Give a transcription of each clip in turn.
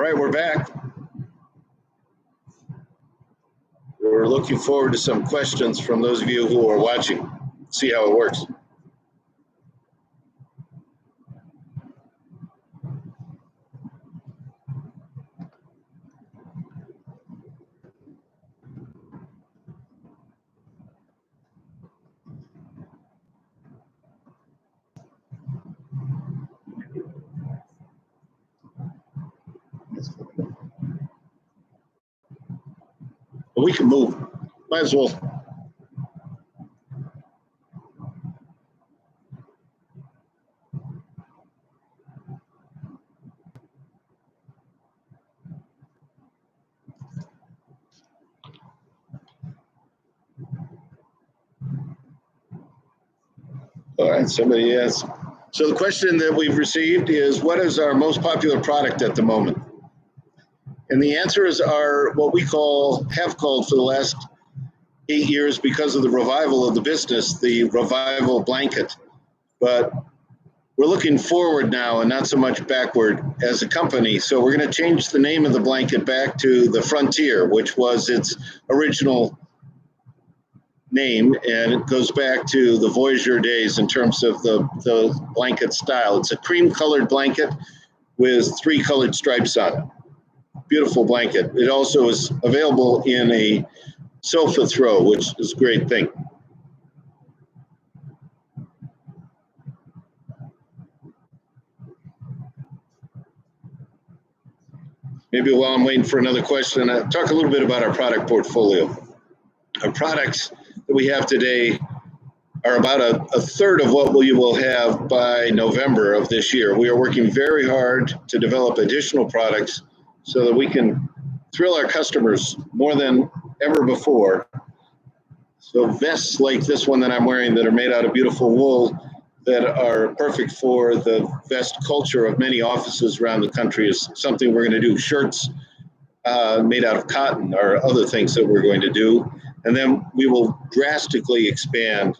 right, we're back. We're looking forward to some questions from those of you who are watching. See how it works. Well, we can move. Might as well. All right, somebody asked. So the question that we've received is, what is our most popular product at the moment? And the answer is what we have called for the last 8 years, because of the revival of the business, the revival blanket. But we're looking forward now and not so much backward as a company. So we're going to change the name of the blanket back to the Frontier, which was its original name, and it goes back to the Voyager days in terms of the blanket style. It's a cream colored blanket with 3 colored stripes on it. Beautiful blanket. It also is available in a sofa throw, which is a great thing. Maybe while I'm waiting for another question, I'll talk a little bit about our product portfolio. Our products that we have today are about a third of what we will have by November of this year. We are working very hard to develop additional products so that we can thrill our customers more than ever before. So vests like this one that I'm wearing that are made out of beautiful wool that are perfect for the vest culture of many offices around the country is something we're going to do. Shirts made out of cotton are other things that we're going to do. And then we will drastically expand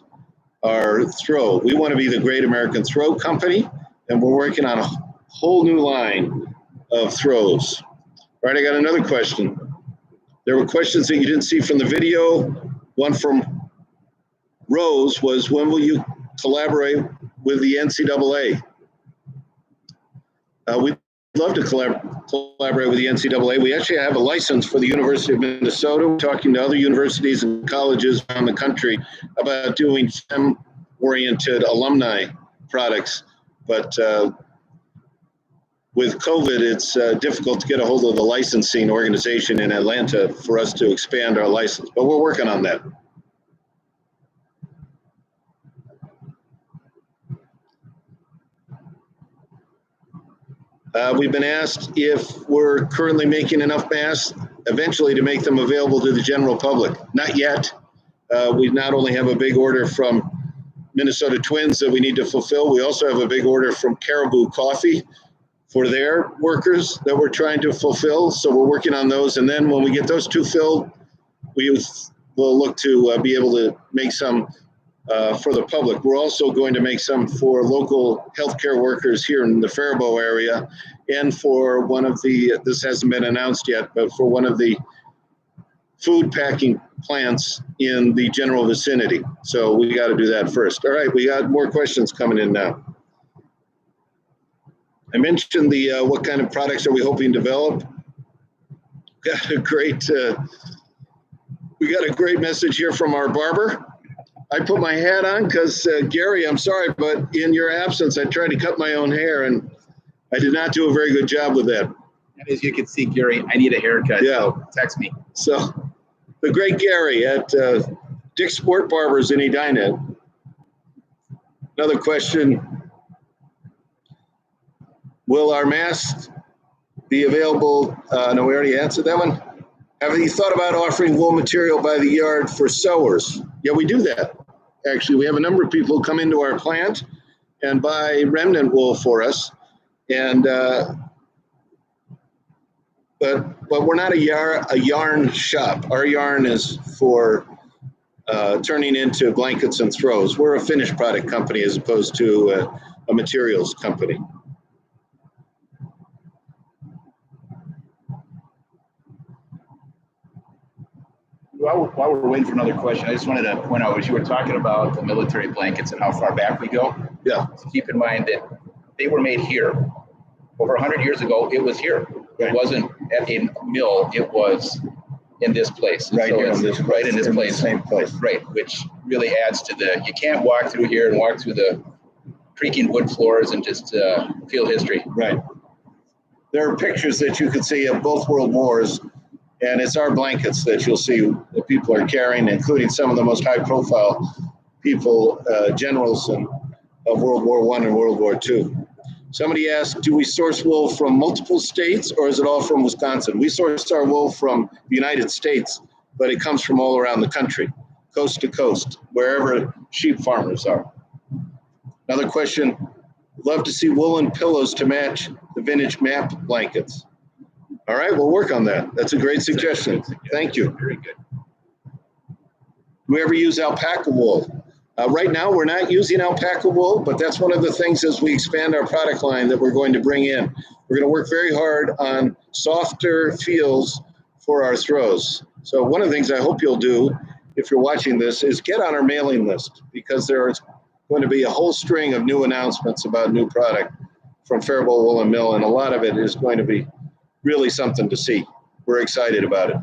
our throw. We want to be the great American throw company, and we're working on a whole new line of throws. All right, I got another question. There were questions that you didn't see from the video. One from Rose was, when will you collaborate with the NCAA? We'd love to collaborate with the NCAA. We actually have a license for the University of Minnesota. We're talking to other universities and colleges around the country about doing STEM-oriented alumni products. But with COVID, it's difficult to get a hold of the licensing organization in Atlanta for us to expand our license. But we're working on that. We've been asked if we're currently making enough masks eventually to make them available to the general public. Not yet. We not only have a big order from Minnesota Twins that we need to fulfill, we also have a big order from Caribou Coffee for their workers that we're trying to fulfill. So we're working on those. And then when we get those 2 filled, we will look to be able to make some for the public. We're also going to make some for local healthcare workers here in the Faribault area, and for one of the, this hasn't been announced yet, but for one of the food packing plants in the general vicinity. So we got to do that first. All right, we got more questions coming in now. I mentioned the what kind of products are we hoping to develop? Got a great, we got a great message here from our barber. I put my hat on because, Gary, I'm sorry, but in your absence, I tried to cut my own hair, and I did not do a very good job with that. And as you can see, Gary, I need a haircut, yeah. So text me. So the great Gary at Dick's Sport Barbers in Edina. Another question. Will our masks be available? No, we already answered that one. Have you thought about offering wool material by the yard for sewers? Yeah, we do that. Actually, we have a number of people who come into our plant and buy remnant wool for us. And but we're not a yarn shop. Our yarn is for turning into blankets and throws. We're a finished product company as opposed to a materials company. while we're waiting for another question, I just wanted to point out, as you were talking about the military blankets and how far back we go. Yeah. Keep in mind that they were made here. Over 100 years ago, it was here. Right. It wasn't at a mill. It was in this place. Right, so here it's in this right in this place. The same place. Right, which really adds to you can't walk through here and walk through the creaking wood floors and just feel history. Right. There are pictures that you can see of both World Wars, and it's our blankets that you'll see that people are carrying, including some of the most high-profile people, generals of World War I and World War II. Somebody asked, do we source wool from multiple states, or is it all from Wisconsin? We source our wool from the United States, but it comes from all around the country, coast to coast, wherever sheep farmers are. Another question, love to see woolen pillows to match the vintage map blankets. All right, we'll work on that. That's a great suggestion. Thank you. Very good. Do we ever use alpaca wool? Right now, we're not using alpaca wool, but that's one of the things as we expand our product line that we're going to bring in. We're going to work very hard on softer feels for our throws. So one of the things I hope you'll do, if you're watching this, is get on our mailing list, because there's going to be a whole string of new announcements about new product from Faribault Woolen Mill, and a lot of it is going to be really something to see. We're excited about it.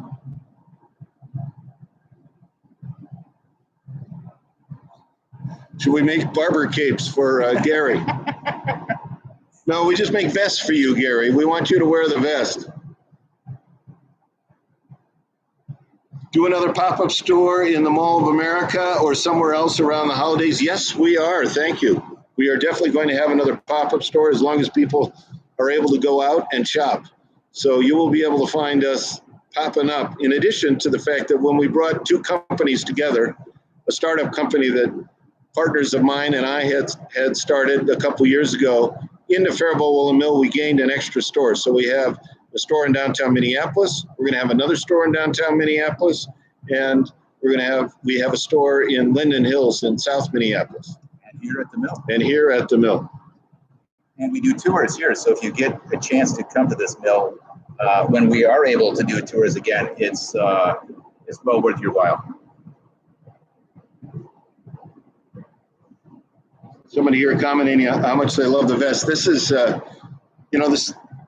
Should we make barber capes for Gary? No, we just make vests for you, Gary. We want you to wear the vest. Do another pop-up store in the Mall of America or somewhere else around the holidays? Yes, we are. Thank you. We are definitely going to have another pop-up store as long as people are able to go out and shop. So you will be able to find us popping up, in addition to the fact that when we brought two companies together, a startup company that partners of mine and I had started a couple years ago, in the Faribault Woolen Mill, we gained an extra store. So we have a store in downtown Minneapolis. We're going to have another store in downtown Minneapolis, and we have a store in Linden Hills in South Minneapolis. And here at the mill. And here at the mill. And we do tours here. So if you get a chance to come to this mill, when we are able to do tours again, it's well worth your while. Somebody here commenting how much they love the vest. This is, the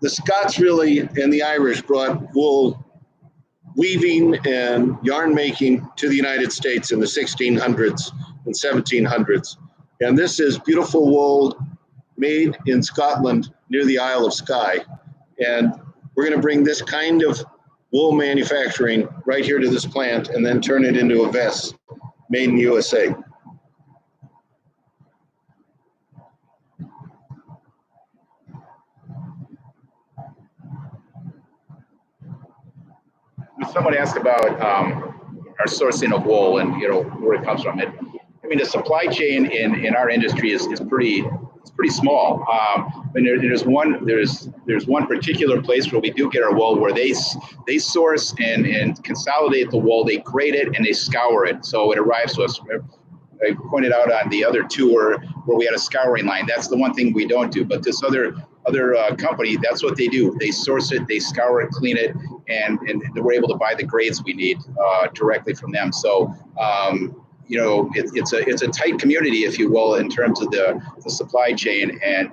Scots really and the Irish brought wool weaving and yarn making to the United States in the 1600s and 1700s. And this is beautiful wool made in Scotland near the Isle of Skye. And we're going to bring this kind of wool manufacturing right here to this plant and then turn it into a vest made in USA. Someone asked about our sourcing of wool and where it comes from. The supply chain in our industry is pretty small. There's one particular place where we do get our wool where they source and consolidate the wool, they grade it and they scour it so it arrives to us. I pointed out on the other tour where we had a scouring line. That's the one thing we don't do. But this other company, that's what they do. They source it, they scour it, clean it, and we're able to buy the grades we need directly from them. So it's a tight community, if you will, in terms of the supply chain, and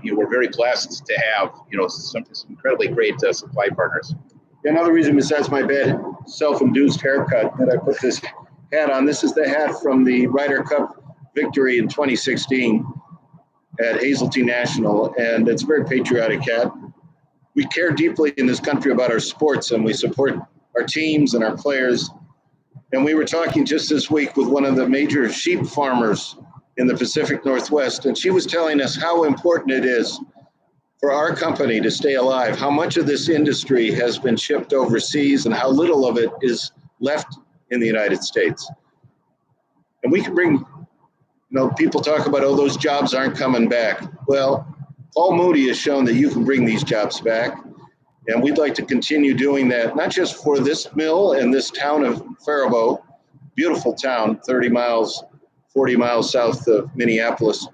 we're very blessed to have some incredibly great supply partners. Another reason besides my bad self-induced haircut that I put this hat on. This is the hat from the Ryder Cup victory in 2016 at Hazeltine National, and it's a very patriotic hat. We care deeply in this country about our sports, and we support our teams and our players. And we were talking just this week with one of the major sheep farmers in the Pacific Northwest, and she was telling us how important it is for our company to stay alive, how much of this industry has been shipped overseas and how little of it is left in the United States. And we can bring, people talk about, those jobs aren't coming back. Well, Paul Moody has shown that you can bring these jobs back. And we'd like to continue doing that, not just for this mill and this town of Faribault, beautiful town, 40 miles south of Minneapolis,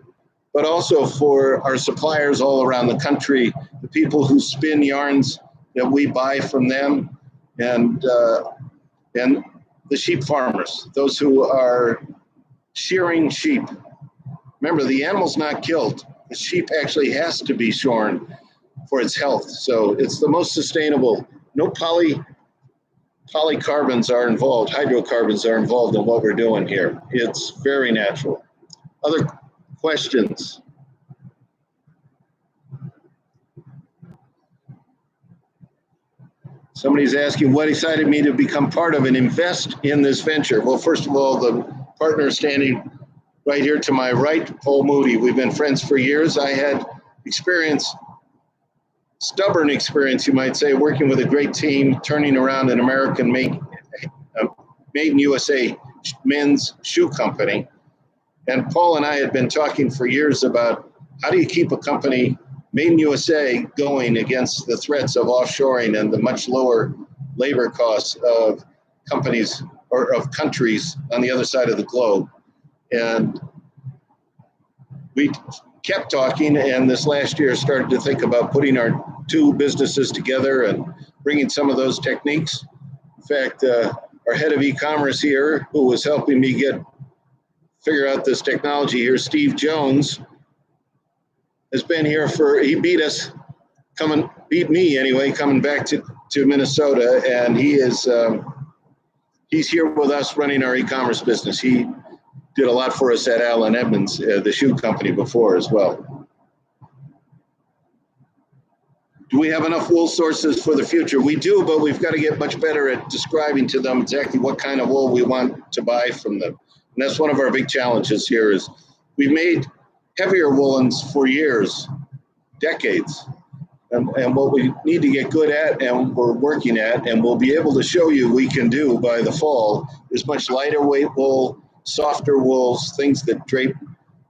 but also for our suppliers all around the country, the people who spin yarns that we buy from them, and the sheep farmers, those who are shearing sheep. Remember, the animal's not killed. The sheep actually has to be shorn for its health. So it's the most sustainable. No polycarbons are involved, hydrocarbons are involved in what we're doing here. It's very natural. Other questions? Somebody's asking what excited me to become part of and invest in this venture. Well, first of all, the partner standing right here to my right, Paul Moody. We've been friends for years. I had experience, stubborn experience, you might say, working with a great team, turning around an American made in USA men's shoe company. And Paul and I had been talking for years about how do you keep a company made in USA going against the threats of offshoring and the much lower labor costs of companies or of countries on the other side of the globe. And we kept talking, and this last year started to think about putting our two businesses together and bringing some of those techniques. In fact, our head of e-commerce here, who was helping me figure out this technology here, Steve Jones, has been here he beat me anyway, coming back to Minnesota, and he's here with us running our e-commerce business. He did a lot for us at Allen Edmonds, the shoe company, before as well. Do we have enough wool sources for the future? We do, but we've got to get much better at describing to them exactly what kind of wool we want to buy from them. And that's one of our big challenges here is we've made heavier woolens for years, decades. And what we need to get good at and we're working at and we'll be able to show you we can do by the fall is much lighter weight wool, softer wools, things that drape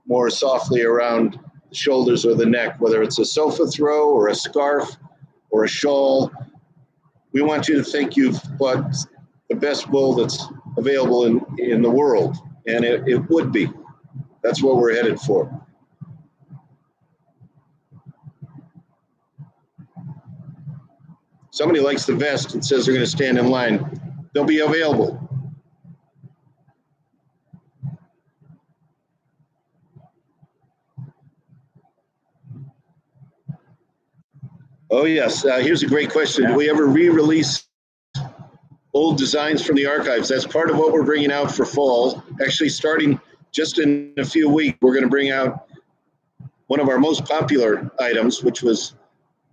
more softly around the shoulders or the neck, whether it's a sofa throw or a scarf or a shawl. We want you to think you've bought the best wool that's available in the world, and it would be. That's what we're headed for. Somebody likes the vest and says they're going to stand in line. They'll be available. Oh, yes. Here's a great question. Do we ever re-release old designs from the archives? That's part of what we're bringing out for fall. Actually, starting just in a few weeks, we're going to bring out one of our most popular items, which was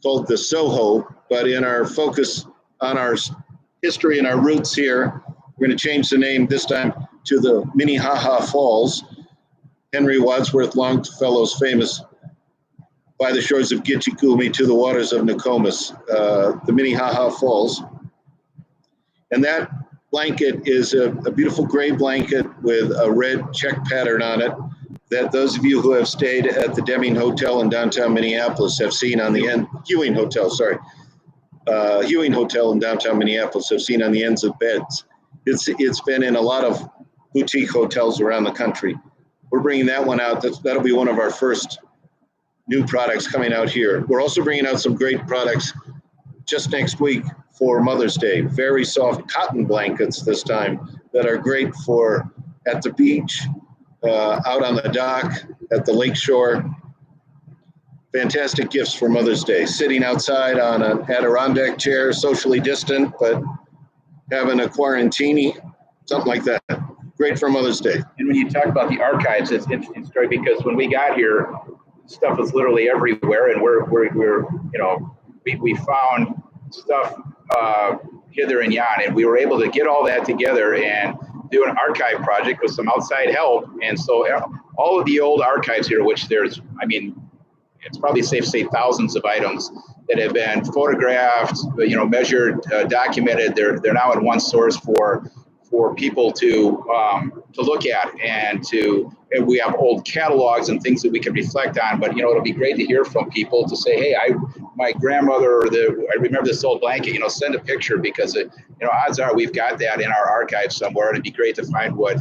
called the Soho. But in our focus on our history and our roots here, we're going to change the name this time to the Minnehaha Falls. Henry Wadsworth Longfellow's famous "By the shores of Gitchigumi to the waters of Nokomis," the Minnehaha Falls. And that blanket is a beautiful gray blanket with a red check pattern on it that those of you who have stayed at the Deming Hotel in downtown Minneapolis have seen on the end, Hewing Hotel in downtown Minneapolis have seen on the ends of beds. It's been in a lot of boutique hotels around the country. We're bringing that one out. That'll be one of our first new products coming out here. We're also bringing out some great products just next week for Mother's Day. Very soft cotton blankets this time that are great for at the beach, out on the dock, at the lake shore. Fantastic gifts for Mother's Day. Sitting outside on an Adirondack chair, socially distant, but having a quarantini, something like that. Great for Mother's Day. And when you talk about the archives, it's interesting story because when we got here, stuff was literally everywhere, and we found stuff hither and yon, and we were able to get all that together and do an archive project with some outside help. And so all of the old archives here, which it's probably safe to say thousands of items that have been photographed, measured, documented. They're now in one source for people to look at, and we have old catalogs and things that we can reflect on. But it'll be great to hear from people to say, hey, my grandmother, I remember this old blanket. Send a picture, because odds are we've got that in our archive somewhere, and it'd be great to find what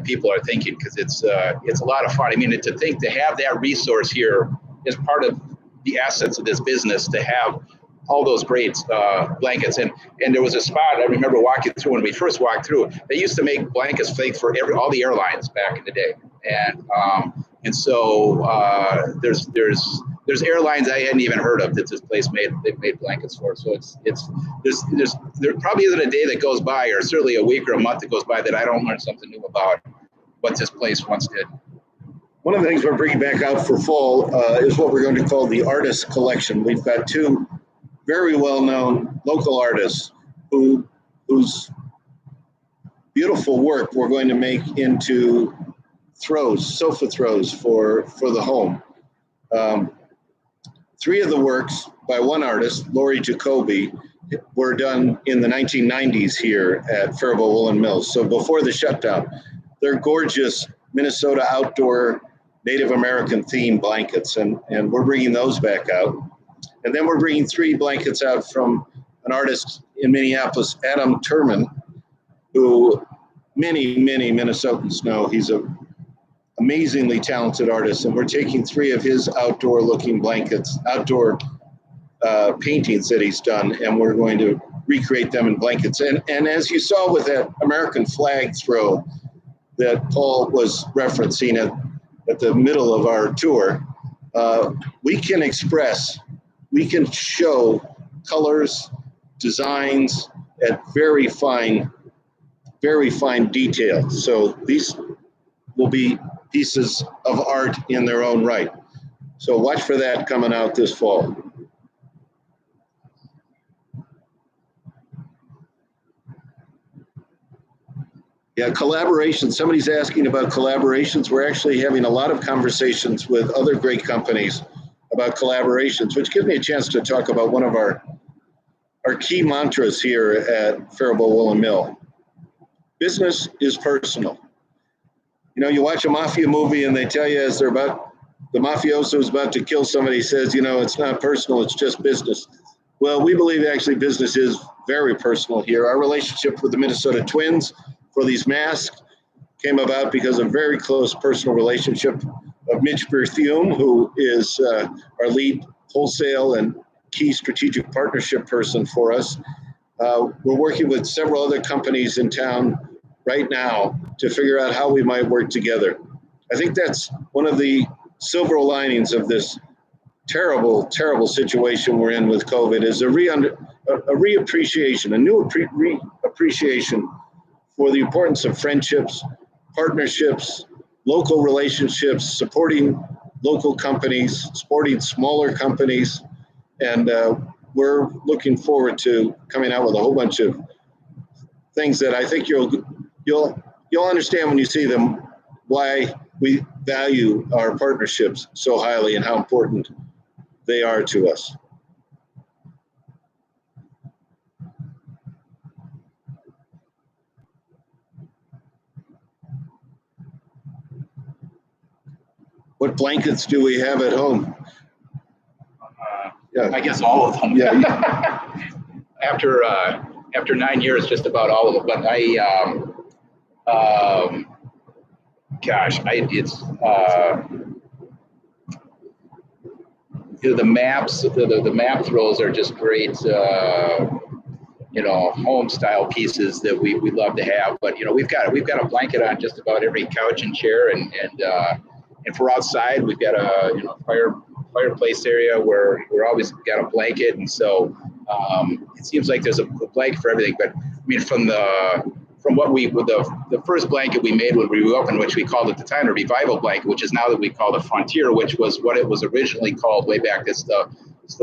people are thinking, because it's a lot of fun. To have that resource here is part of the assets of this business, to have all those great blankets. And there was a spot I remember walking through when we first walked through. They used to make blankets fake for all the airlines back in the day, and so there's airlines I hadn't even heard of that this place they've made blankets for. So there probably isn't a day that goes by, or certainly a week or a month that goes by, that I don't learn something new about what this place once did. One of the things we're bringing back out for fall is what we're going to call the Artist Collection. We've got two very well-known local artists whose beautiful work we're going to make into sofa throws for the home. Three of the works by one artist, Lori Jacoby, were done in the 1990s here at Faribault Woolen Mills, so before the shutdown. They're gorgeous Minnesota outdoor Native American themed blankets, and we're bringing those back out. And then we're bringing three blankets out from an artist in Minneapolis, Adam Turman, who many Minnesotans know. He's an amazingly talented artist, and we're taking three of his outdoor looking blankets, outdoor paintings that he's done, and we're going to recreate them in blankets. And as you saw with that American flag throw that Paul was referencing at the middle of our tour, we can show colors, designs at very fine detail. So these will be pieces of art in their own right. So watch for that coming out this fall. Yeah, collaborations. Somebody's asking about collaborations. We're actually having a lot of conversations with other great companies about collaborations, which gives me a chance to talk about one of our key mantras here at Faribault Woolen Mill. Business is personal. You know, you watch a mafia movie and they tell you as the mafioso is about to kill somebody, says, you know, it's not personal, it's just business. Well, we believe actually business is very personal here. Our relationship with the Minnesota Twins for these masks came about because of a very close personal relationship of Mitch Berthume, who is our lead wholesale and key strategic partnership person for us. We're working with several other companies in town right now to figure out how we might work together. I think that's one of the silver linings of this terrible situation we're in with COVID is a reappreciation, a new reappreciation for the importance of friendships, partnerships, local relationships, supporting local companies, supporting smaller companies, and we're looking forward to coming out with a whole bunch of things that I think you'll understand when you see them, why we value our partnerships so highly and how important they are to us. What blankets do we have at home? Yeah. I guess all of them. Yeah. After 9 years, just about all of them. But the maps, the map throws are just great. Home style pieces that we love to have. But we've got a blanket on just about every couch and chair, and for outside we've got a fireplace area where we're always got a blanket, and so it seems like there's a blanket for everything. But I mean, from the first blanket we made when we reopened, which we called at the time the Revival blanket, which is now that we call the Frontier, which was what it was originally called way back. It's the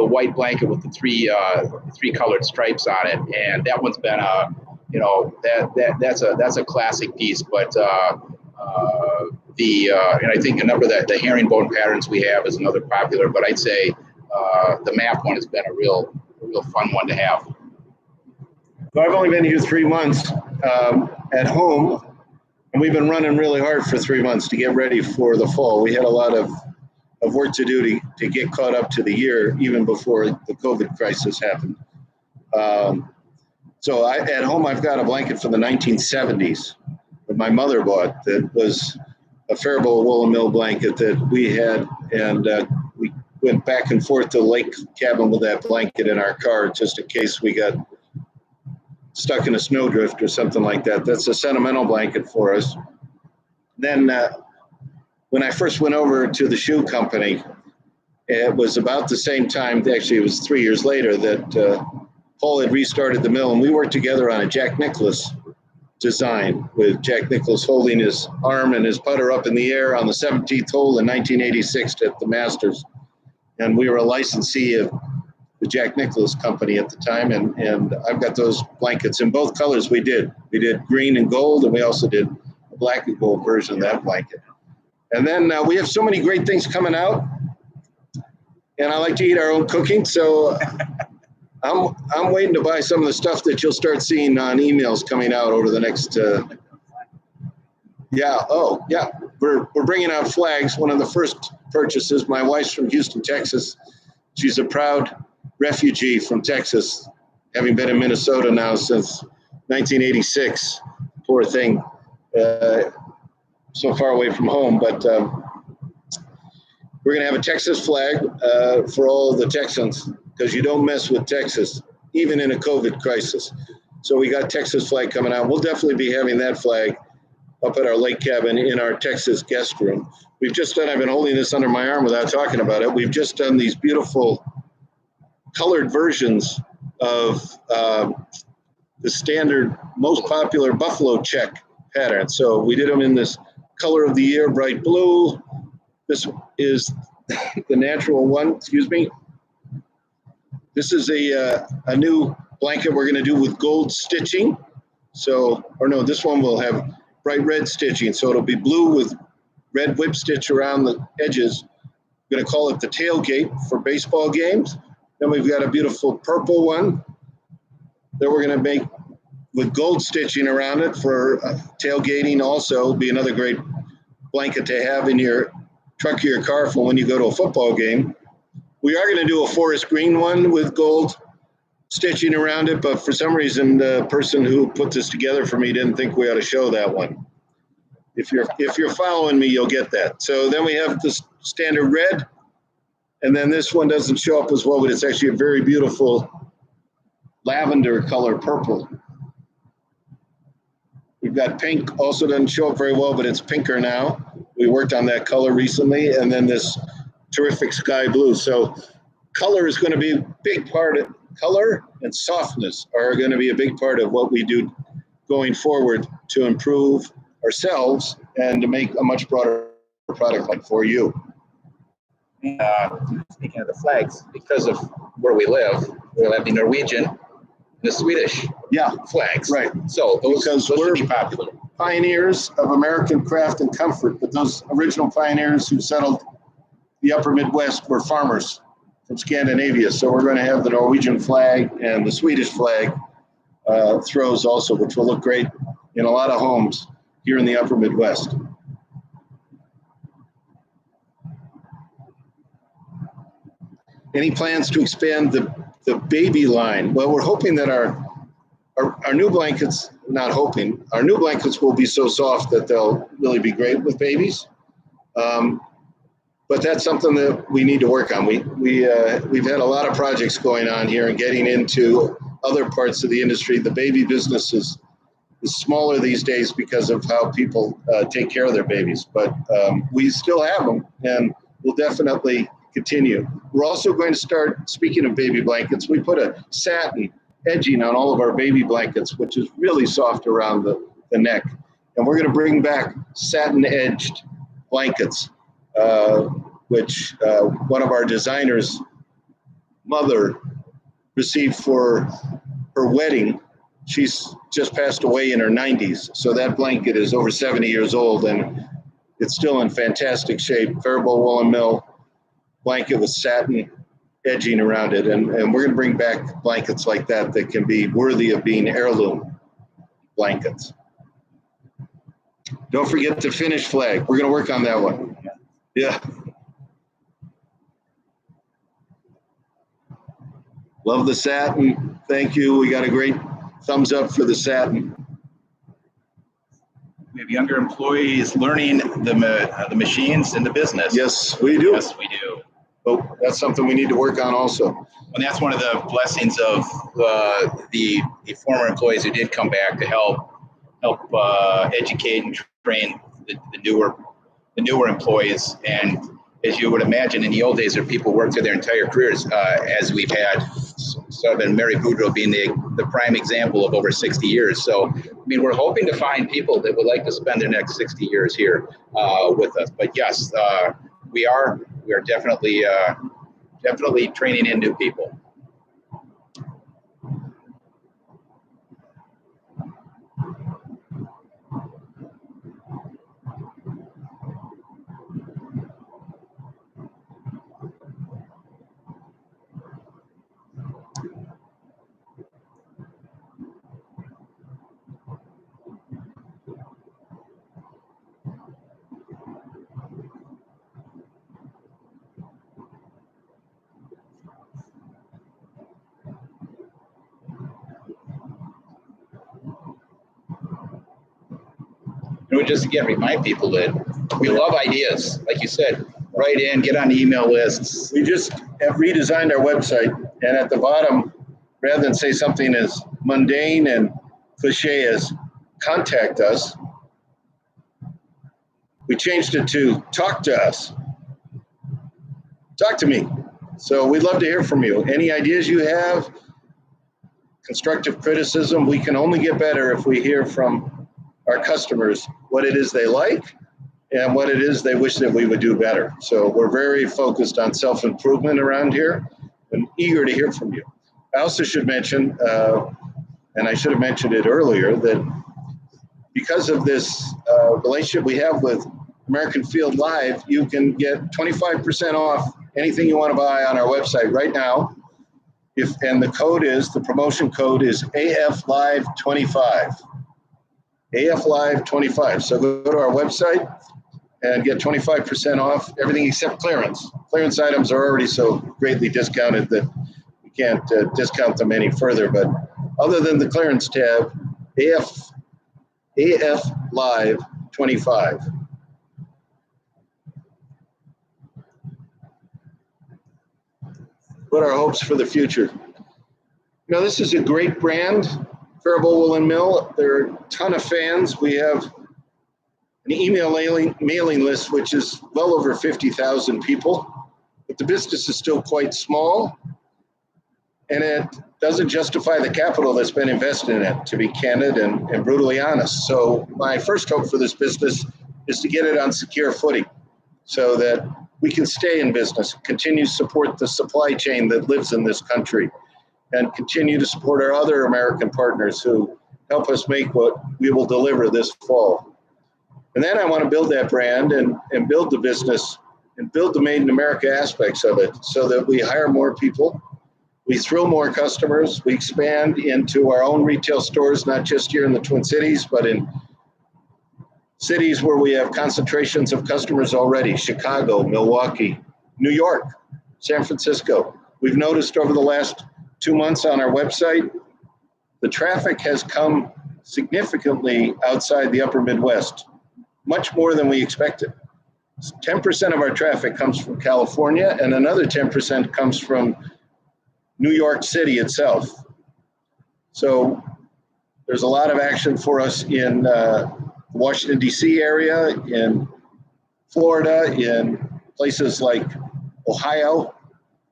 white blanket with the three colored stripes on it, and that one's been that's a classic piece. But and I think a number of the herringbone patterns we have is another popular, but I'd say the map one has been a real fun one to have. So I've only been here 3 months at home, and we've been running really hard for 3 months to get ready for the fall. We had a lot of work to do to get caught up to the year, even before the COVID crisis happened. So at home, I've got a blanket from the 1970s that my mother bought that was a Faribault Woolen Mill blanket that we had, and we went back and forth to the lake cabin with that blanket in our car just in case we got stuck in a snowdrift or something like that. That's a sentimental blanket for us. Then when I first went over to the shoe company, it was about the same time, actually it was 3 years later, that Paul had restarted the mill, and we worked together on a Jack Nicklaus design, with Jack Nicklaus holding his arm and his putter up in the air on the 17th hole in 1986 at the Masters. And we were a licensee of the Jack Nicklaus company at the time, and I've got those blankets in both colors. We did green and gold, and we also did a black and gold version of that blanket. And then we have so many great things coming out, and I like to eat our own cooking, so I'm waiting to buy some of the stuff that you'll start seeing on emails coming out over the next. We're bringing out flags. One of the first purchases. My wife's from Houston, Texas. She's a proud refugee from Texas, having been in Minnesota now since 1986. Poor thing, so far away from home. But we're going to have a Texas flag for all the Texans, because you don't mess with Texas, even in a COVID crisis. So we got Texas flag coming out. We'll definitely be having that flag up at our lake cabin in our Texas guest room. We've just done, I've been holding this under my arm without talking about it. We've just done these beautiful colored versions of the standard, most popular buffalo check pattern. So we did them in this color of the year, bright blue. This is the natural one, excuse me. This is a new blanket we're going to do with gold stitching. So, or no, this one will have bright red stitching. So it'll be blue with red whip stitch around the edges. We're going to call it the tailgate for baseball games. Then we've got a beautiful purple one that we're going to make with gold stitching around it for tailgating. Also be another great blanket to have in your truck or your car for when you go to a football game. We are going to do a forest green one with gold stitching around it, but for some reason, the person who put this together for me didn't think we ought to show that one. If you're following me, you'll get that. So then we have the standard red, and then this one doesn't show up as well, but it's actually a very beautiful lavender color purple. We've got pink, also doesn't show up very well, but it's pinker now. We worked on that color recently, and then this terrific sky blue. So color is going to be a big part of color, and softness are going to be a big part of what we do going forward to improve ourselves and to make a much broader product like for you. Speaking of the flags, because of where we live, we'll have the Norwegian and the Swedish flags. Right. So those should be popular. Pioneers of American craft and comfort, but those original pioneers who settled the upper Midwest were farmers from Scandinavia. So we're going to have the Norwegian flag and the Swedish flag throws also, which will look great in a lot of homes here in the upper Midwest. Any plans to expand the baby line? Well, we're hoping that our new blankets, not hoping, our new blankets will be so soft that they'll really be great with babies. But that's something that we need to work on. We've had a lot of projects going on here and getting into other parts of the industry. The baby business is smaller these days because of how people take care of their babies, but we still have them, and we'll definitely continue. We're also going to start, speaking of baby blankets, we put a satin edging on all of our baby blankets, which is really soft around the neck. And we're going to bring back satin edged blankets, which one of our designers' mother received for her wedding. She's just passed away in her 90s. So that blanket is over 70 years old, and it's still in fantastic shape. Faribault Woolen Mill blanket with satin edging around it. And we're going to bring back blankets like that can be worthy of being heirloom blankets. Don't forget the Finnish flag. We're going to work on that one. Yeah. Love the satin. Thank you. We got a great thumbs up for the satin. We have younger employees learning the machines in the business. Yes, we do. Yes, we do. But that's something we need to work on also. And that's one of the blessings of the former employees who did come back to help educate and train the newer employees. And as you would imagine, in the old days, there people worked through their entire careers, as we've had. So Mary Boudreaux being the prime example of over 60 years. So, I mean, we're hoping to find people that would like to spend their next 60 years here with us. But yes, we are definitely training in new people. And we just again remind people that we love ideas, like you said. Write in, get on email lists. We just have redesigned our website, and at the bottom, rather than say something as mundane and cliche as contact us, we changed it to talk to us. Talk to me. So we'd love to hear from you. Any ideas you have, constructive criticism, we can only get better if we hear from our customers what it is they like and what it is they wish that we would do better. So we're very focused on self-improvement around here and eager to hear from you. I also should mention, and I should have mentioned it earlier, that because of this relationship we have with American Field Live, you can get 25% off anything you want to buy on our website right now. And the promotion code is AFLive25. AFLive25. So go to our website and get 25% off everything except clearance. Clearance items are already so greatly discounted that we can't discount them any further. But other than the clearance tab, AFLive25. What are our hopes for the future? You know, this is a great brand, Faribault Woolen Mill. There are a ton of fans. We have an email mailing list, which is well over 50,000 people. But the business is still quite small, and it doesn't justify the capital that's been invested in it, to be candid and brutally honest. So my first hope for this business is to get it on secure footing so that we can stay in business, continue to support the supply chain that lives in this country, and continue to support our other American partners who help us make what we will deliver this fall. And then I want to build that brand and build the business and build the Made in America aspects of it so that we hire more people, we thrill more customers, we expand into our own retail stores, not just here in the Twin Cities, but in cities where we have concentrations of customers already: Chicago, Milwaukee, New York, San Francisco. We've noticed over the last 2 months on our website, the traffic has come significantly outside the upper Midwest, much more than we expected. 10% of our traffic comes from California, and another 10% comes from New York City itself. So there's a lot of action for us in the Washington, D.C. area, in Florida, in places like Ohio.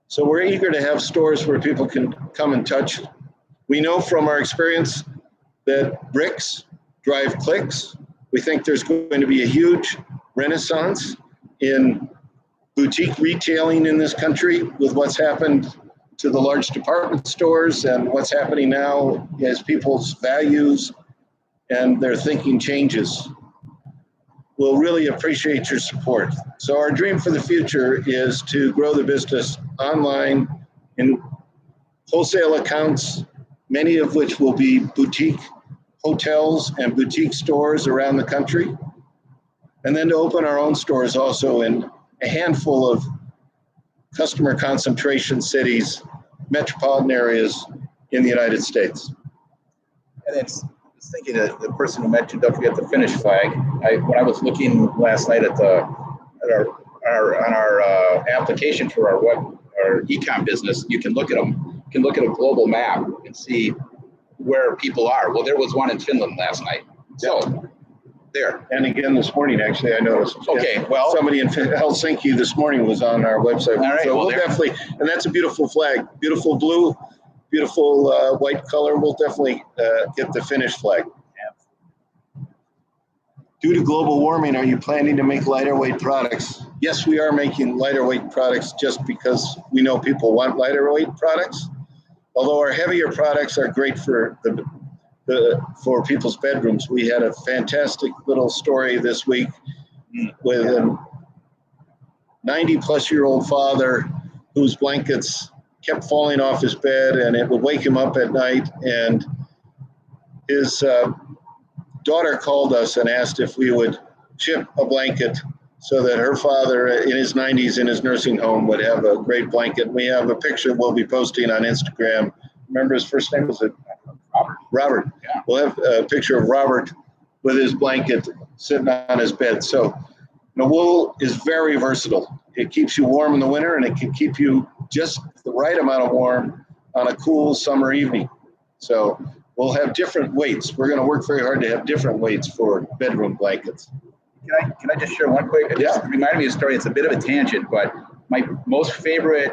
So we're eager to have stores where people can come and touch. We know from our experience that bricks drive clicks. We think there's going to be a huge renaissance in boutique retailing in this country with what's happened to the large department stores and what's happening now as people's values and their thinking changes. We'll really appreciate your support. So our dream for the future is to grow the business online in wholesale accounts, many of which will be boutique hotels and boutique stores around the country, and then to open our own stores also in a handful of customer concentration cities, metropolitan areas in the United States. And it's thinking that the person who mentioned, don't forget the Finnish flag. When I was looking last night at our our application for our e-com business, you can look at them. You can look at a global map and see where people are. Well, there was one in Finland last night. So there. And again this morning, actually, I noticed. Okay, well, somebody in Helsinki this morning was on our website. All right, so well, we'll definitely, and that's a beautiful flag, beautiful blue, beautiful white color. We'll definitely get the Finnish flag. Due to global warming, are you planning to make lighter weight products? Yes, we are making lighter weight products just because we know people want lighter weight products. Although our heavier products are great for for people's bedrooms. We had a fantastic little story this week with a 90-plus-year-old father whose blankets kept falling off his bed, and it would wake him up at night. And his daughter called us and asked if we would ship a blanket so that her father in his 90s in his nursing home would have a great blanket. We have a picture we'll be posting on Instagram. Remember his first name? Was it Robert? Yeah. We'll have a picture of Robert with his blanket sitting on his bed. So wool is very versatile. It keeps you warm in the winter, and it can keep you just the right amount of warm on a cool summer evening. So we'll have different weights. We're going to work very hard to have different weights for bedroom blankets. Can I just share one quick? It just reminded me of a story. It's a bit of a tangent, but my most favorite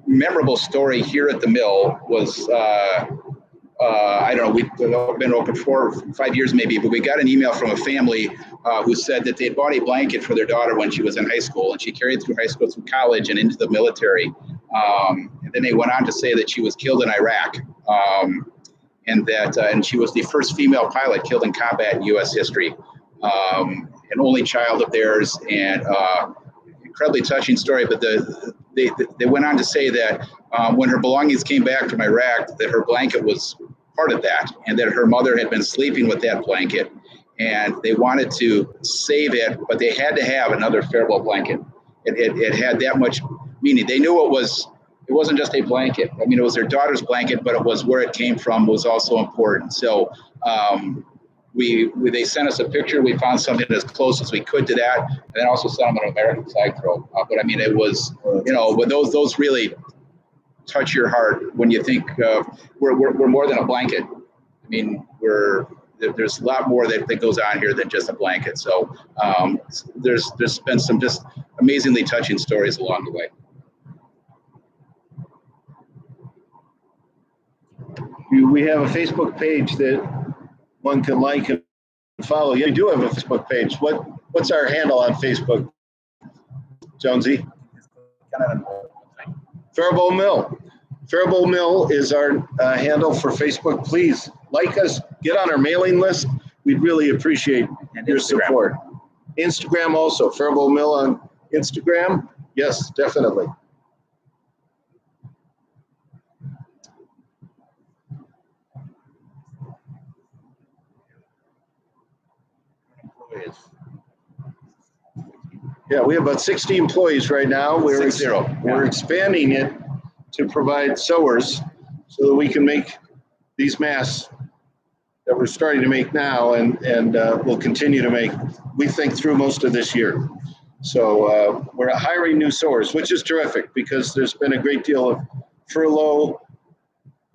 memorable story here at the mill was, I don't know, we've been open 4 or 5 years maybe, but we got an email from a family who said that they had bought a blanket for their daughter when she was in high school, and she carried through high school, through college, and into the military. And then they went on to say that she was killed in Iraq, and she was the first female pilot killed in combat in U.S. history, an only child of theirs, and incredibly touching story. But they went on to say that when her belongings came back from Iraq, that her blanket was part of that, and that her mother had been sleeping with that blanket, and they wanted to save it, but they had to have another Faribault blanket. It had that much meaning. They knew it wasn't just a blanket. I mean, it was their daughter's blanket, but it was where it came from was also important. So they sent us a picture. We found something as close as we could to that, and then also sent them an American flag throw. But I mean, it was, but those really touch your heart when you think we're more than a blanket. I mean, there's a lot more that goes on here than just a blanket. So there's been some just amazingly touching stories along the way. We have a Facebook page that one can like and follow. Yeah, we do have a Facebook page. What's our handle on Facebook, Jonesy? Faribault Mill. Faribault Mill is our handle for Facebook. Please like us, get on our mailing list. We'd really appreciate your support. Instagram also, Faribault Mill on Instagram. Yes, definitely. Yeah, we have about 60 employees right now. We're expanding it to provide sewers so that we can make these masks that we're starting to make now, and we'll continue to make, we think, through most of this year. So we're hiring new sewers, which is terrific because there's been a great deal of furlough,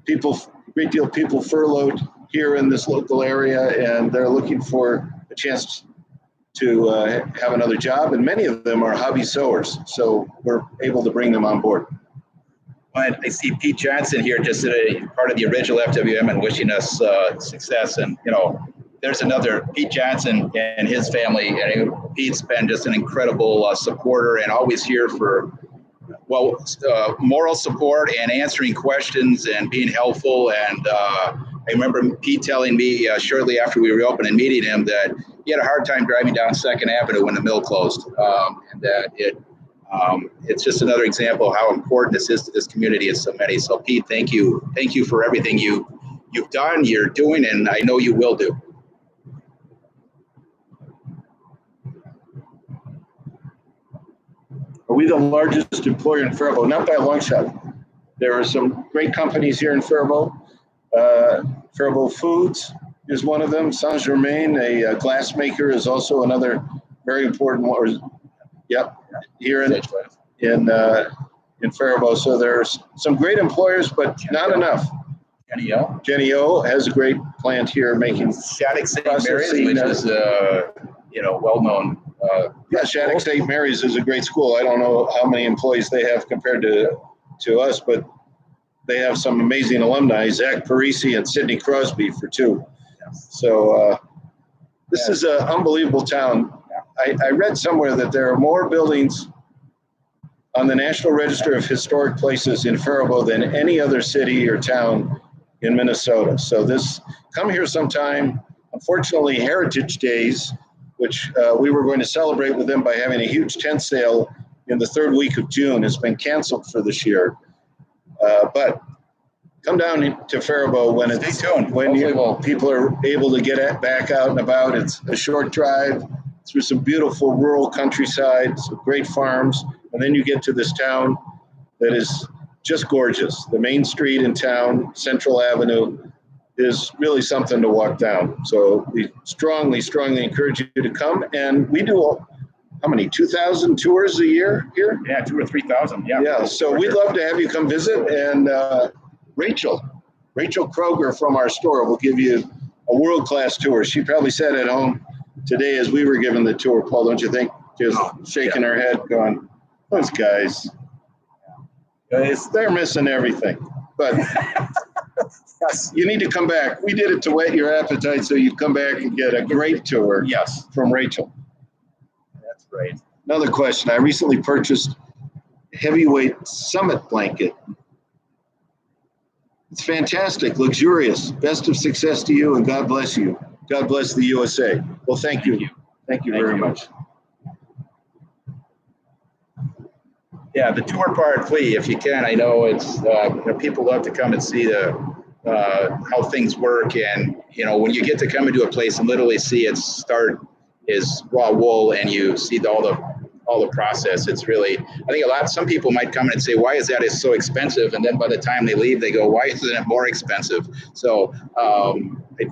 great deal of people furloughed here in this local area, and they're looking for a chance to have another job, and many of them are hobby sewers, so we're able to bring them on board. I see Pete Johnson here, just part of the original FWM, and wishing us success. And there's another Pete Johnson and his family. And Pete's been just an incredible supporter, and always here for moral support and answering questions and being helpful. And I remember Pete telling me shortly after we reopened and meeting him that he had a hard time driving down 2nd Avenue when the mill closed, and that it's just another example of how important this is to this community and so many. So Pete, thank you for everything you've done, you're doing, and I know you will do. Are we the largest employer in Faribault? Not by a long shot. There are some great companies here in Faribault. Faribault Foods is one of them. Saint Germain, a glass maker, is also another very important one. Yep, here in Faribault. So there's some great employers, but not enough. Ncaa. Ncaa has a great plant here making Shattuck St. Mary's, which is well-known. Yeah, Shattuck St. Mary's is a great school. I don't know how many employees they have compared to us, but they have some amazing alumni, Zach Parisi and Sidney Crosby for two. Yes. So this is an unbelievable town. I read somewhere that there are more buildings on the National Register of Historic Places in Faribault than any other city or town in Minnesota. So come here sometime. Unfortunately, Heritage Days, which we were going to celebrate with them by having a huge tent sale in the third week of June, has been canceled for this year. But come down to Faribault when people are able to get back out and about. It's a short drive through some beautiful rural countryside, some great farms, and then you get to this town that is just gorgeous. The main street in town, Central Avenue, is really something to walk down. So we strongly, strongly encourage you to come. And we do, how many, 2,000 tours a year here? Yeah, 2,000 or 3,000. Yeah. Yeah, so we'd love to have you come visit. And Rachel Kroger from our store will give you a world-class tour. She probably sat at home today as we were giving the tour, Paul, don't you think? Just shaking her head going, those guys, they're missing everything. But Yes. you need to come back. We did it to whet your appetite so you come back and get a great tour. Yes. From Rachel. That's right. Another question. I recently purchased a heavyweight Summit blanket. It's fantastic, luxurious. Best of success to you, and God bless you. God bless the USA. Well, thank you. Thank you very much. Yeah, the tour part, please, if you can. I know it's people love to come and see how things work, and when you get to come into a place and literally see it start as raw wool, and you see all the process. It's really, I think some people might come in and say, why is that so expensive? And then by the time they leave, they go, why isn't it more expensive? So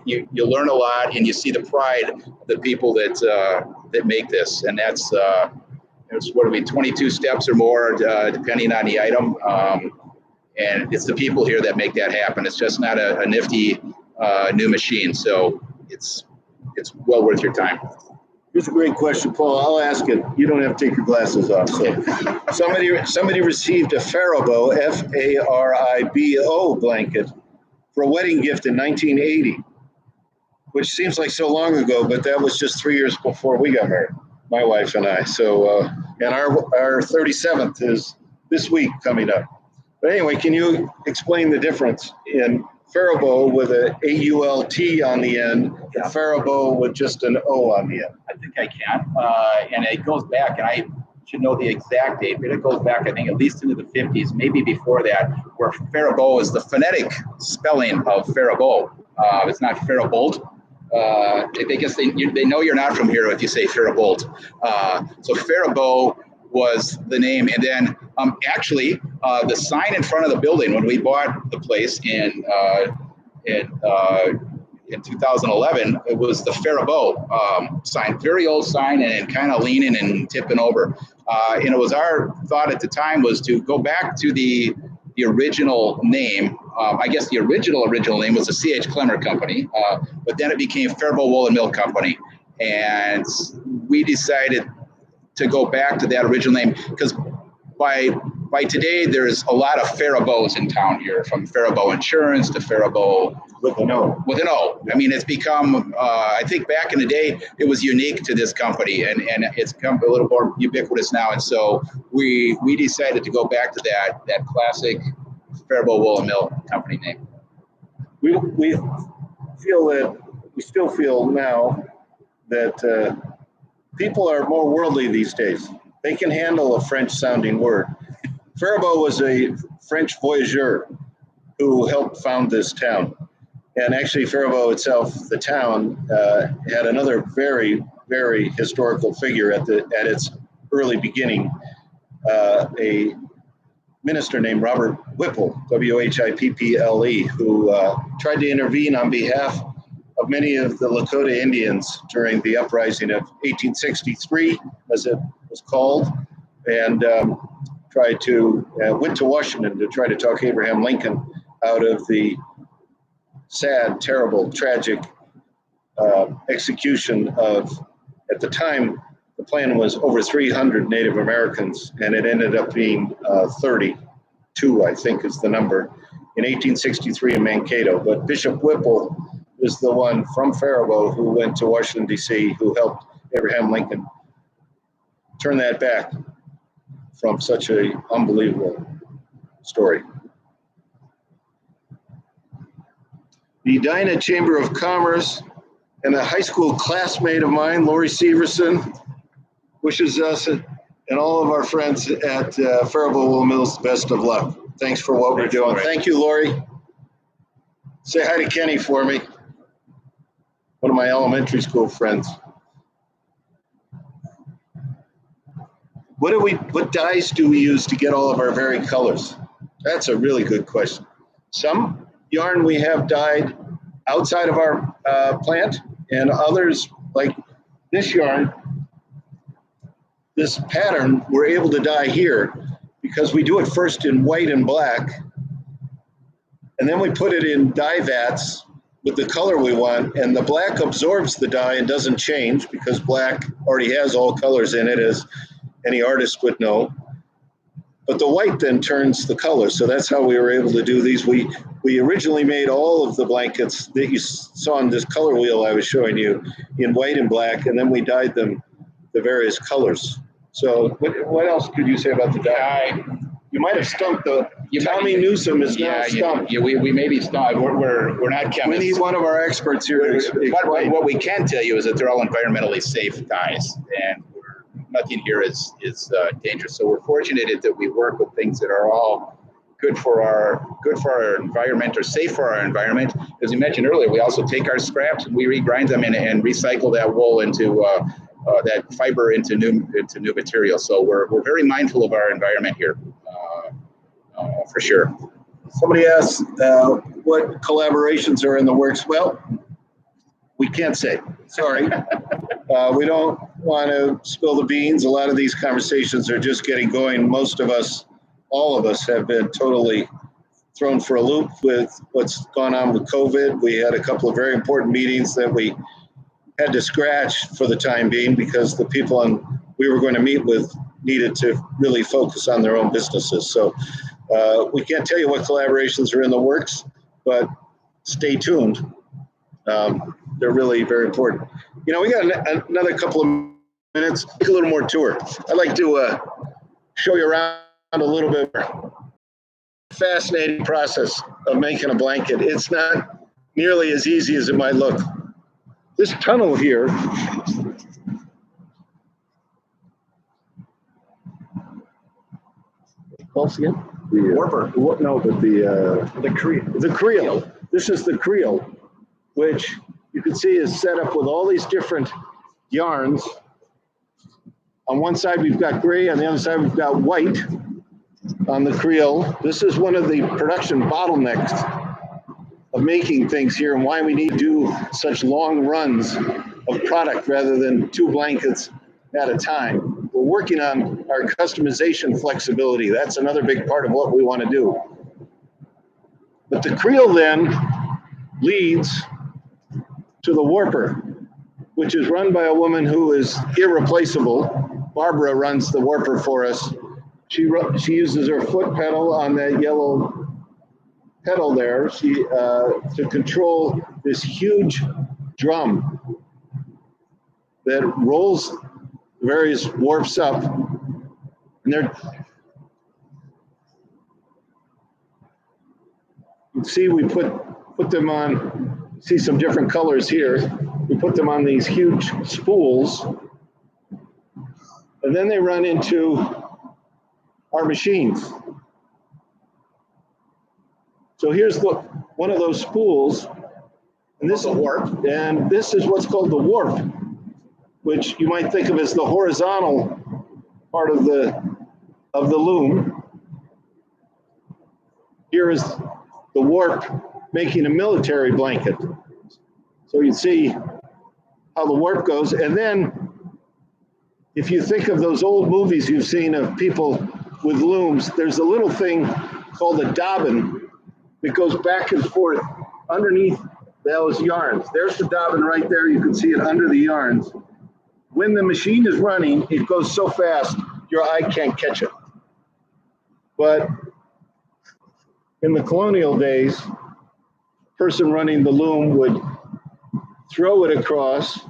you learn a lot, and you see the pride of the people that make this, and that's. It's 22 steps or more, depending on the item. And it's the people here that make that happen. It's just not a nifty new machine. So it's well worth your time. Here's a great question, Paul. I'll ask it. You don't have to take your glasses off. So somebody received a Faribault, Faribo blanket for a wedding gift in 1980, which seems like so long ago, but that was just 3 years before we got married. My wife and I. So, and our 37th is this week coming up. But anyway, can you explain the difference in Faribault with a A-U-L-T on the end, and Faribault with just an O on the end? I think I can. And it goes back, and I should know the exact date, but it goes back, I think, at least into the 50s, maybe before that, where Faribault is the phonetic spelling of Faribault. It's not Faribault. I guess they know you're not from here if you say Faribault. So Faribault was the name, and then actually the sign in front of the building when we bought the place in 2011, it was the Faribault sign, very old sign, and kind of leaning and tipping over. And it was our thought at the time was to go back to the original name. I guess the original name was the C.H. Clemmer Company, but then it became Faribault Woolen Mill Company. And we decided to go back to that original name because by today, there's a lot of Faribauts in town here, from Faribault Insurance to Faribault with an O. With an O. I mean, it's become, I think back in the day, it was unique to this company, and it's become a little more ubiquitous now. And so we decided to go back to that classic Faribault Woolen Mill Company name. We feel that, we still feel now that people are more worldly these days. They can handle a French-sounding word. Faribault was a French voyageur who helped found this town. And actually, Faribault itself, the town, had another very, very historical figure at its early beginning, a minister named Robert Whipple, W-H-I-P-P-L-E, who tried to intervene on behalf of many of the Lakota Indians during the uprising of 1863, as it was called, and went to Washington to try to talk Abraham Lincoln out of the sad, terrible, tragic execution of, at the time, the plan was over 300 Native Americans, and it ended up being 32, I think is the number, in 1863 in Mankato. But Bishop Whipple is the one from Faribault who went to Washington, D.C., who helped Abraham Lincoln turn that back from such an unbelievable story. The Edina Chamber of Commerce and a high school classmate of mine, Lori Severson, wishes us and all of our friends at Faribault Wool Mills the best of luck. Thanks for what we're doing. Thank you, Lori. Say hi to Kenny for me, one of my elementary school friends. What dyes do we use to get all of our varied colors? That's a really good question. Some yarn we have dyed outside of our plant, and others, like this yarn, this pattern, we're able to dye here because we do it first in white and black, and then we put it in dye vats with the color we want, and the black absorbs the dye and doesn't change because black already has all colors in it, as any artist would know. But the white then turns the color. So that's how we were able to do these. We originally made all of the blankets that you saw on this color wheel I was showing you in white and black, and then we dyed them the various colors. So what else could you say about the dye? You might have stumped Tommy Newsom is now stumped. Yeah, we may be stumped. We're not chemists. We need one of our experts here to explain. What we can tell you is that they're all environmentally safe dyes, and nothing here is dangerous. So we're fortunate that we work with things that are all good for our environment, or safe for our environment. As you mentioned earlier, we also take our scraps and we regrind them and recycle that wool into that fiber into new material. So we're very mindful of our environment here, for sure. Somebody asked what collaborations are in the works. Well, we can't say. Sorry. We don't want to spill the beans. A lot of these conversations are just getting going. Most of us, all of us, have been totally thrown for a loop with what's gone on with COVID. We had a couple of very important meetings that we had to scratch for the time being because the people we were going to meet with needed to really focus on their own businesses. So we can't tell you what collaborations are in the works, but stay tuned. They're really very important. You know, we got another couple of minutes, take a little more tour. I'd like to show you around a little bit. Fascinating process of making a blanket. It's not nearly as easy as it might look. This tunnel here, close again? The warper. No, but the creel. The creel. This is the creel, which you can see is set up with all these different yarns. On one side we've got gray, on the other side we've got white on the creel. This is one of the production bottlenecks of making things here and why we need to do such long runs of product rather than 2 blankets at a time. We're working on our customization flexibility. That's another big part of what we want to do. But the creel then leads to the warper, which is run by a woman who is irreplaceable. Barbara runs the warper for us. She uses her foot pedal on that yellow pedal there to control this huge drum that rolls various warps up. And you can see we put them on, see some different colors here. We put them on these huge spools, and then they run into our machines. So here's one of those spools, and this is warp, and this is what's called the warp, which you might think of as the horizontal part of the loom. Here is the warp making a military blanket. So you see how the warp goes. And then if you think of those old movies you've seen of people with looms, there's a little thing called a dobbin that goes back and forth underneath those yarns. There's the dobbin right there. You can see it under the yarns. When the machine is running, it goes so fast, your eye can't catch it. But in the colonial days, the person running the loom would throw it across,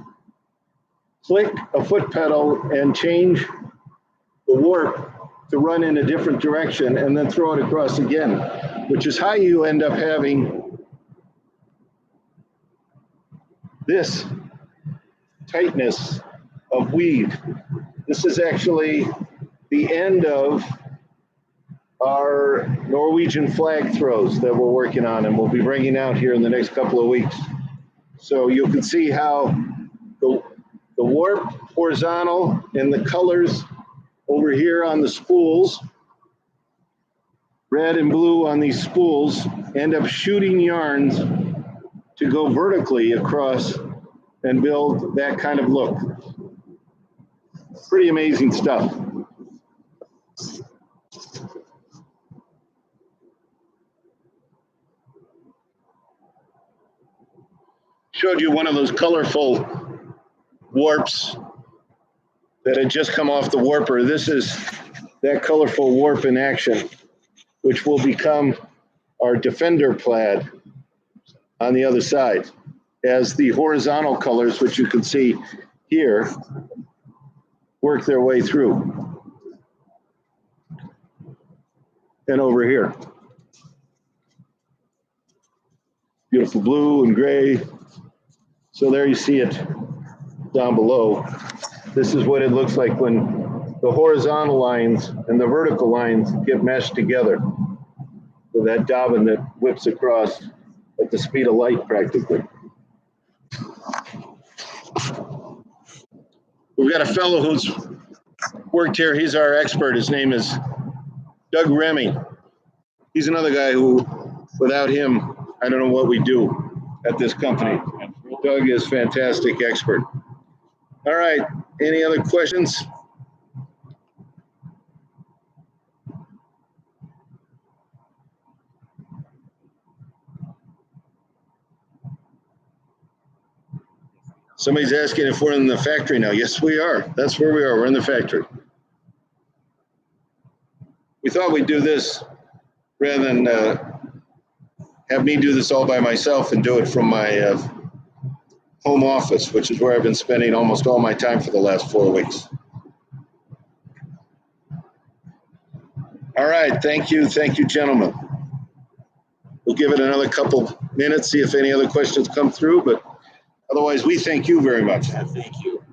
click a foot pedal, and change the warp to run in a different direction, and then throw it across again, which is how you end up having this tightness of weave. This is actually the end of our Norwegian flag throws that we're working on and we'll be bringing out here in the next couple of weeks. So you can see how the warp horizontal and the colors over here on the spools, red and blue on these spools, end up shooting yarns to go vertically across and build that kind of look. Pretty amazing stuff. Showed you one of those colorful warps that had just come off the warper. This is that colorful warp in action, which will become our defender plaid on the other side, as the horizontal colors, which you can see here, work their way through. And over here. Beautiful blue and gray. So there you see it down below. This is what it looks like when the horizontal lines and the vertical lines get meshed together with that dobbin that whips across at the speed of light practically. We've got a fellow who's worked here. He's our expert. His name is Doug Remy. He's another guy who, without him, I don't know what we do at this company. Doug is fantastic expert. All right, any other questions? Somebody's asking if we're in the factory now. Yes, we are. That's where we are. We're in the factory. We thought we'd do this rather than have me do this all by myself and do it from my home office, which is where I've been spending almost all my time for the last 4 weeks. All right, thank you, gentlemen. We'll give it another couple minutes, see if any other questions come through, but otherwise, we thank you very much. Thank you.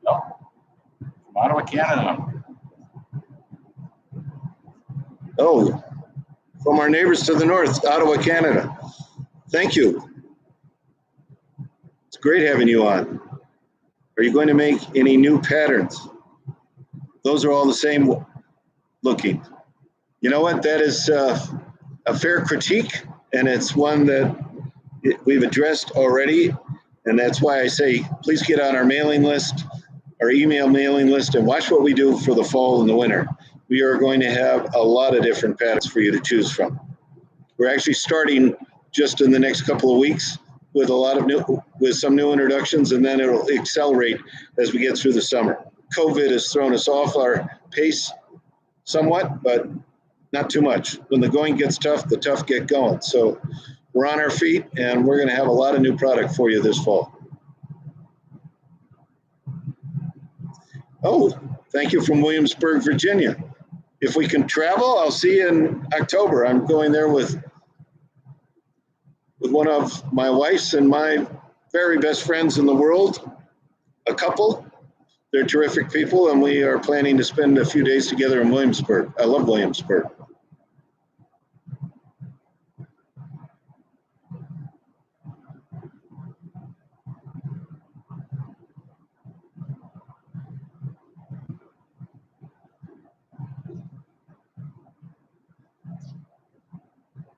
From Ottawa, Canada. Oh, from our neighbors to the north, Ottawa, Canada. Thank you. It's great having you on. Are you going to make any new patterns? Those are all the same looking. You know what? That is a fair critique, and it's one that we've addressed already. And that's why I say, please get on our mailing list, our email mailing list, and watch what we do for the fall and the winter. We are going to have a lot of different patterns for you to choose from. We're actually starting just in the next couple of weeks with some new introductions, and then it'll accelerate as we get through the summer. COVID has thrown us off our pace somewhat, but not too much. When the going gets tough, the tough get going. So we're on our feet, and we're going to have a lot of new product for you this fall. Oh, thank you from Williamsburg, Virginia. If we can travel, I'll see you in October. I'm going there with one of my wife's and my very best friends in the world, a couple. They're terrific people, and we are planning to spend a few days together in Williamsburg. I love Williamsburg.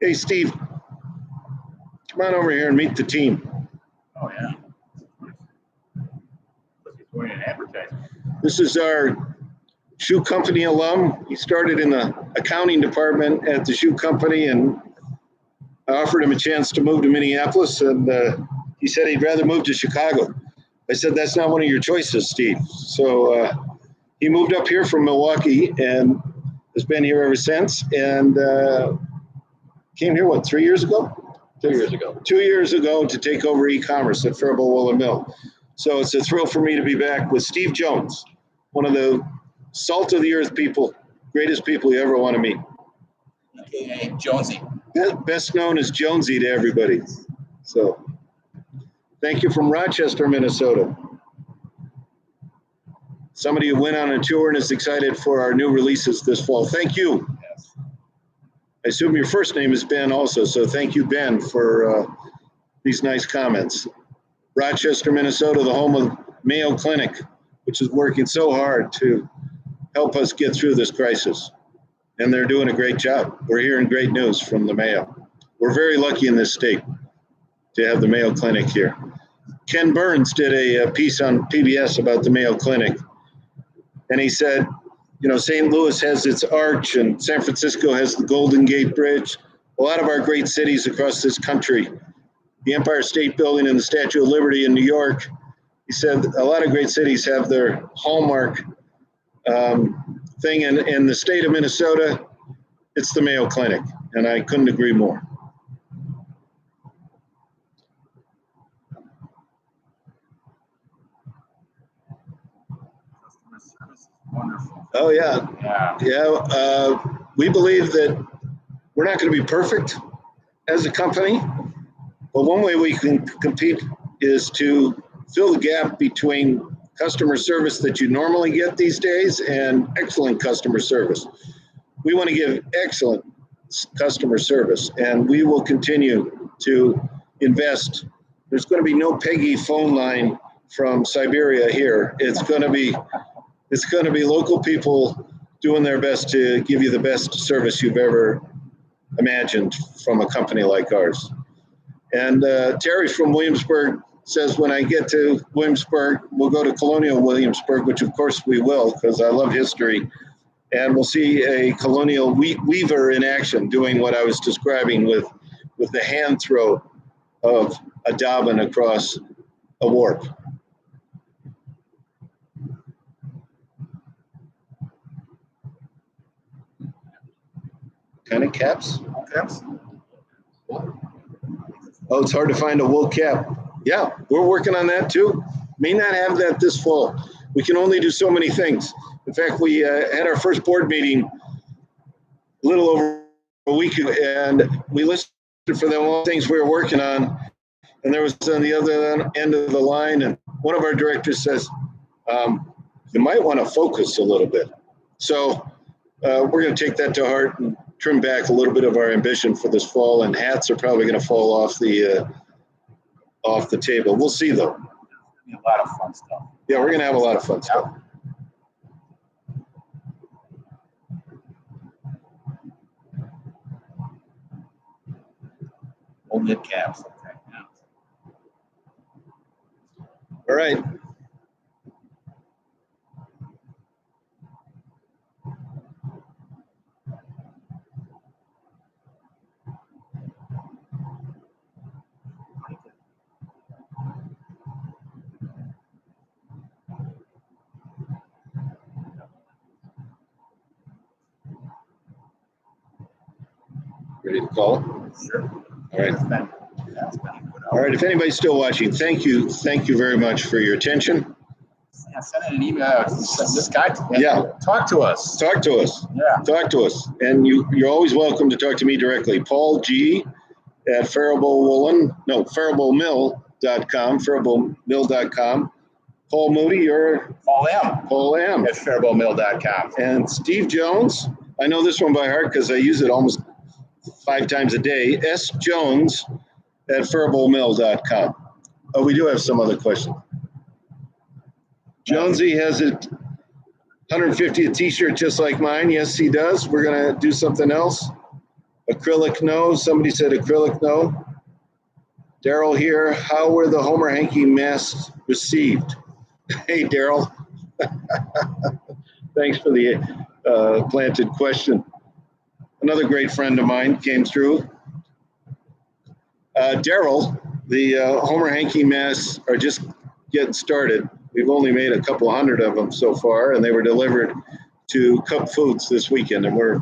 Hey, Steve, come on over here and meet the team. Oh, yeah. This is our shoe company alum. He started in the accounting department at the shoe company, and I offered him a chance to move to Minneapolis, and he said he'd rather move to Chicago. I said, that's not one of your choices, Steve. So he moved up here from Milwaukee and has been here ever since, and came here, 3 years ago? 2 years ago. 2 years ago to take over e-commerce at Faribault Woolen Mill. So it's a thrill for me to be back with Steve Jones, one of the salt of the earth people, greatest people you ever want to meet. Ncaa Jonesy. Best known as Jonesy to everybody. So thank you from Rochester, Minnesota. Somebody who went on a tour and is excited for our new releases this fall. Thank you. Yes. I assume your first name is Ben also, so thank you, Ben, for these nice comments. Rochester, Minnesota, the home of Mayo Clinic, which is working so hard to help us get through this crisis. And they're doing a great job. We're hearing great news from the Mayo. We're very lucky in this state to have the Mayo Clinic here. Ken Burns did a piece on PBS about the Mayo Clinic. And he said, you know, St. Louis has its arch and San Francisco has the Golden Gate Bridge. A lot of our great cities across this country, the Empire State Building and the Statue of Liberty in New York, he said a lot of great cities have their hallmark thing. And in the state of Minnesota, it's the Mayo Clinic. And I couldn't agree more. Wonderful. Oh, yeah. Yeah. We believe that we're not going to be perfect as a company, but one way we can compete is to fill the gap between customer service that you normally get these days and excellent customer service. We want to give excellent customer service, and we will continue to invest. There's going to be no Peggy phone line from Siberia here. It's going to be local people doing their best to give you the best service you've ever imagined from a company like ours. And Terry from Williamsburg says, when I get to Williamsburg, we'll go to Colonial Williamsburg, which of course we will, because I love history. And we'll see a colonial weaver in action doing what I was describing with the hand throw of a dobbin across a warp. Kind of caps? Caps? Oh, it's hard to find a wool cap. Yeah, we're working on that too. May not have that this fall. We can only do so many things. In fact, we had our first board meeting a little over a week ago, and we listed for them all the things we were working on. And there was on the other end of the line, and one of our directors says, you might want to focus a little bit. So we're going to take that to heart and trim back a little bit of our ambition for this fall, and hats are probably going to fall off the table. We'll see, though. A lot of fun stuff. Yeah, we're going to have a lot of fun stuff. Old knit caps. Okay. Yeah. All right. Ready to call it? Sure. All right. All right. If anybody's still watching, thank you very much for your attention. Yeah, send in an email. This guy. Yeah. Talk to us. Talk to us. Yeah. Talk to us. And you're always welcome to talk to me directly. Paul G. at Faribaultmill.com, Faribaultmill.com. Paul Moody, you're Paul M. Paul M. at Faribaultmill.com. And Steve Jones, I know this one by heart because I use it almost 5 times a day. S. Jones at Faribaultmill.com. Oh, we do have some other questions. Jonesy has a 150th t-shirt just like mine. Yes, he does. We're going to do something else. Acrylic, no. Somebody said acrylic, no. Daryl here. How were the Homer Hanky masks received? Hey, Daryl. Thanks for the planted question. Another great friend of mine came through. Daryl, the Homer Hanky masks are just getting started. We've only made a couple hundred of them so far, and they were delivered to Cup Foods this weekend, and we're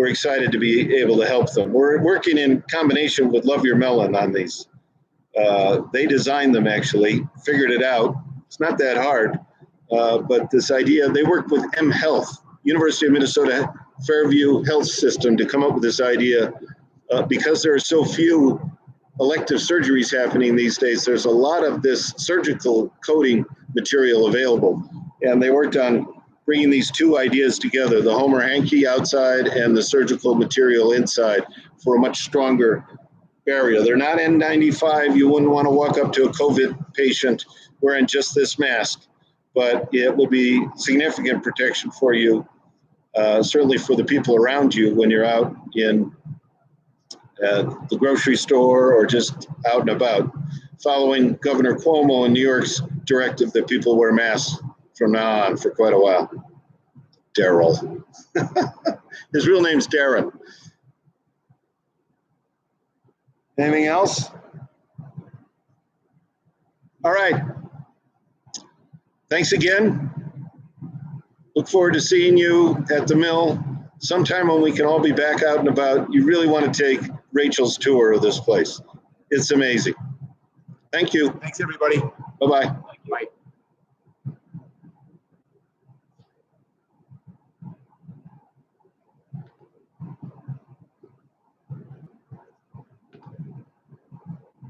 excited to be able to help them. We're working in combination with Love Your Melon on these. They designed them, actually, figured it out. It's not that hard, but this idea, they worked with M Health, University of Minnesota Fairview Health System, to come up with this idea. Because there are so few elective surgeries happening these days, there's a lot of this surgical coating material available. And they worked on bringing these two ideas together, the Homer Hanky outside and the surgical material inside, for a much stronger barrier. They're not N95. You wouldn't want to walk up to a COVID patient wearing just this mask, but it will be significant protection for you, certainly for the people around you when you're out in the grocery store or just out and about, following Governor Cuomo in New York's directive that people wear masks from now on for quite a while. Daryl. His real name's Darren. Anything else? All right. Thanks again. Look forward to seeing you at the mill sometime when we can all be back out and about. You really want to take Rachel's tour of this place. It's amazing. Thank you. Thanks, everybody. Bye-bye. Bye.